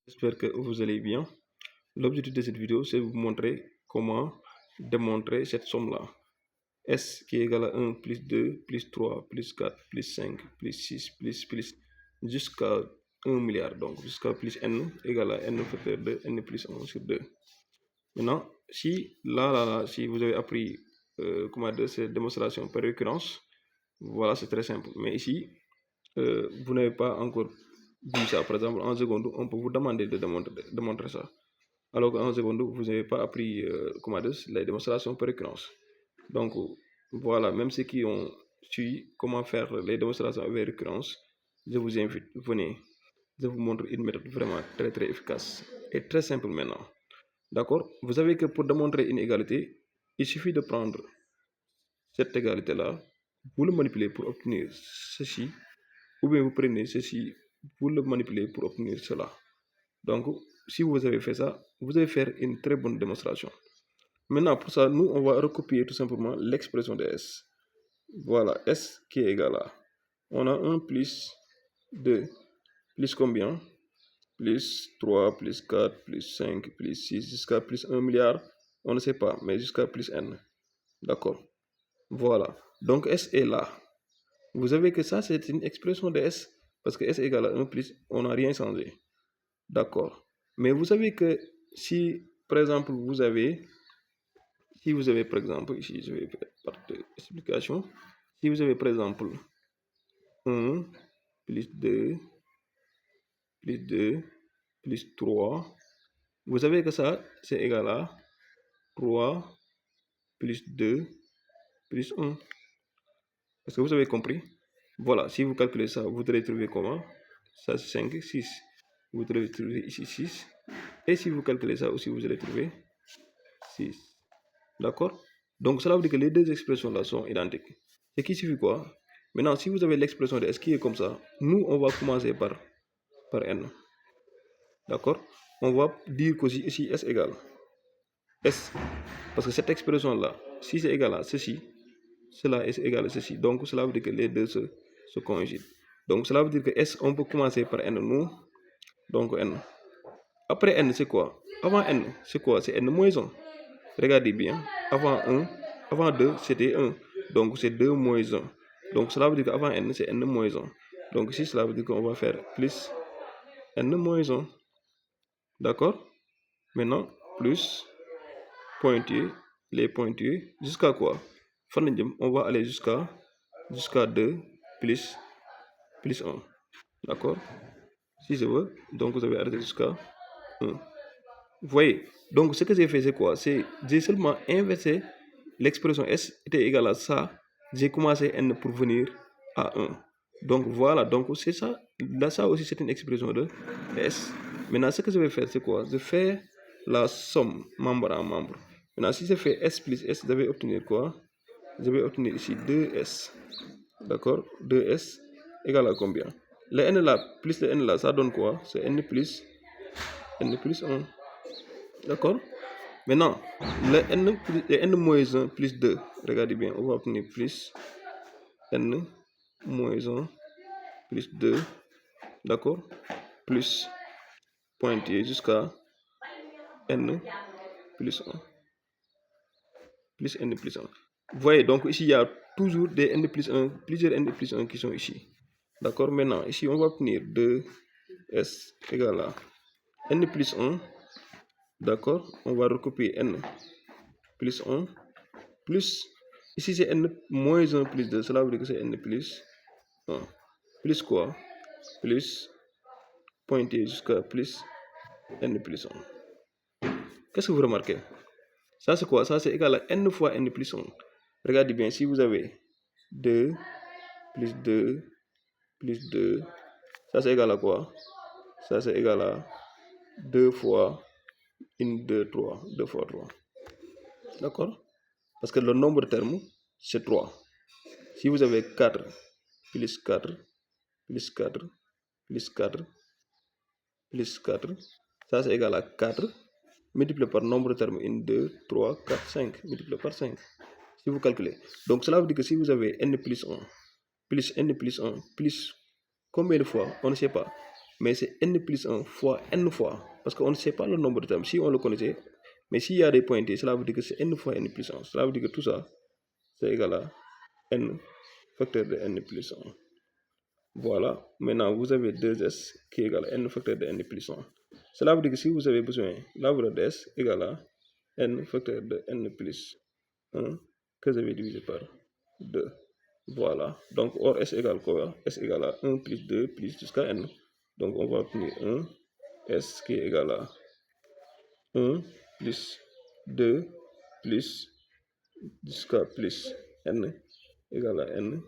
J'espère que vous allez bien. L'objectif de cette vidéo, c'est de vous montrer comment démontrer cette somme-là. S qui est égal à 1 plus 2 plus 3 plus 4 plus 5 plus 6 plus jusqu'à 1 milliard. Donc jusqu'à plus n égale à n facteur de n plus 1 sur 2. Maintenant, si si vous avez appris comment dire cette démonstration par récurrence, voilà, c'est très simple. Mais ici, vous n'avez pas encore vu ça. Par exemple, en seconde, on peut vous demander de démontrer ça. Alors qu'en seconde, vous n'avez pas appris comment dire, la démonstration par récurrence. Donc, voilà, même ceux qui ont su comment faire les démonstrations avec récurrence, je vous invite, venez. Je vous montre une méthode vraiment très très efficace et très simple maintenant. D'accord? Vous savez que pour démontrer une égalité, il suffit de prendre cette égalité-là, vous le manipulez pour obtenir ceci, ou bien vous prenez ceci, vous le manipulez pour obtenir cela. Donc, si vous avez fait ça, vous allez faire une très bonne démonstration. Maintenant, pour ça, nous, on va recopier tout simplement l'expression de S. Voilà, S qui est égal à, on a 1 plus 2, plus combien? Plus 3, plus 4, plus 5, plus 6, jusqu'à plus 1 milliard, on ne sait pas, mais jusqu'à plus n. D'accord? Voilà. Donc S est là. Vous savez que ça, c'est une expression de S, parce que S égale à 1 plus, on n'a rien changé. D'accord. Mais vous savez que si, par exemple, si vous avez, par exemple, ici, je vais faire partie explication. Si vous avez, par exemple, 1 plus 2 plus 3, vous savez que ça, c'est égal à 3 plus 2 plus 1. Est-ce que vous avez compris? Voilà, si vous calculez ça, vous allez trouver comment? Ça, c'est 5, 6. Vous allez trouver ici 6. Et si vous calculez ça aussi, vous allez trouver 6. D'accord? Donc, cela veut dire que les deux expressions-là sont identiques. Ce qui suffit quoi? Maintenant, si vous avez l'expression de S qui est comme ça, nous, on va commencer par N. D'accord? On va dire que ici S égale S. Parce que cette expression-là, si c'est égal à ceci, cela est égal à ceci. Donc, cela veut dire que les deux se conjuguent. Donc, cela veut dire que S, on peut commencer par N, nous. Donc, N. Après N, c'est quoi? Avant N, c'est quoi? C'est N moins 1. Regardez bien. Avant 2, c'était 1. Donc, c'est 2 moins 1. Donc, cela veut dire qu'avant N, c'est N moins 1. Donc, ici, cela veut dire qu'on va faire plus N moins 1. D'accord? Maintenant, plus pointillé, les pointillés, jusqu'à quoi? On va aller jusqu'à 2 plus 1. D'accord? Si je veux, donc vous avez arrêté jusqu'à 1. Vous voyez? Donc ce que j'ai fait, c'est quoi? J'ai seulement inversé l'expression S était égale à ça. J'ai commencé N pour venir à 1. Donc voilà, donc c'est ça. Là, ça aussi, c'est une expression de S. Maintenant, ce que je vais faire, c'est quoi? Je fais la somme membre en membre. Maintenant, si je fais S plus S, je vais obtenir quoi? Je vais obtenir ici 2S. D'accord? 2S égale à combien? Le n là plus le n là, ça donne quoi? C'est n plus 1. D'accord? Maintenant, le n moins 1 plus 2. Regardez bien, on va obtenir plus n moins 1 plus 2. D'accord? Plus pointillé jusqu'à n plus 1. Plus n plus 1. Vous voyez, donc ici, il y a toujours des n plus 1, plusieurs n plus 1 qui sont ici. D'accord? Maintenant, ici, on va obtenir 2s égale à n plus 1. D'accord? On va recopier n plus 1 plus, ici c'est n moins 1 plus 2, cela veut dire que c'est n plus 1. Plus quoi? Plus pointé jusqu'à plus n plus 1. Qu'est-ce que vous remarquez? Ça c'est quoi? Ça c'est égal à n fois n plus 1. Regardez bien, si vous avez 2 plus 2 plus 2, ça c'est égal à quoi? Ça c'est égal à 2 fois 1, 2, 3. 2 fois 3. D'accord? Parce que le nombre de termes, c'est 3. Si vous avez 4 plus 4 plus 4 plus 4 plus 4, ça c'est égal à 4 multiplié par nombre de termes 1, 2, 3, 4, 5 multiplié par 5. Si vous calculez. Donc cela veut dire que si vous avez n plus 1 plus n plus 1 plus combien de fois? On ne sait pas. mais c'est n plus 1 fois n fois, parce qu'on ne sait pas le nombre de termes. Si on le connaissait, mais s'il y a des pointés, cela veut dire que c'est n fois n plus 1. Cela veut dire que tout ça, c'est égal à n facteur de n plus 1. Voilà, maintenant vous avez 2s qui est égal à n facteur de n plus 1. Cela veut dire que si vous avez besoin, la valeur de s égale à n facteur de n plus 1 que je vais diviser par 2. Voilà, donc or s égale quoi? S égale à 1 plus 2 plus jusqu'à n. Donc on va obtenir 1 s qui est égal à 1 plus 2 plus jusqu'à plus n égale à n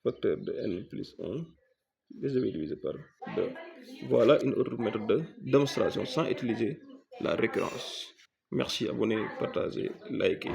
facteur de n plus 1 que je vais diviser par 2. Voilà une autre méthode de démonstration sans utiliser la récurrence. Merci, abonnez, partagez, likez.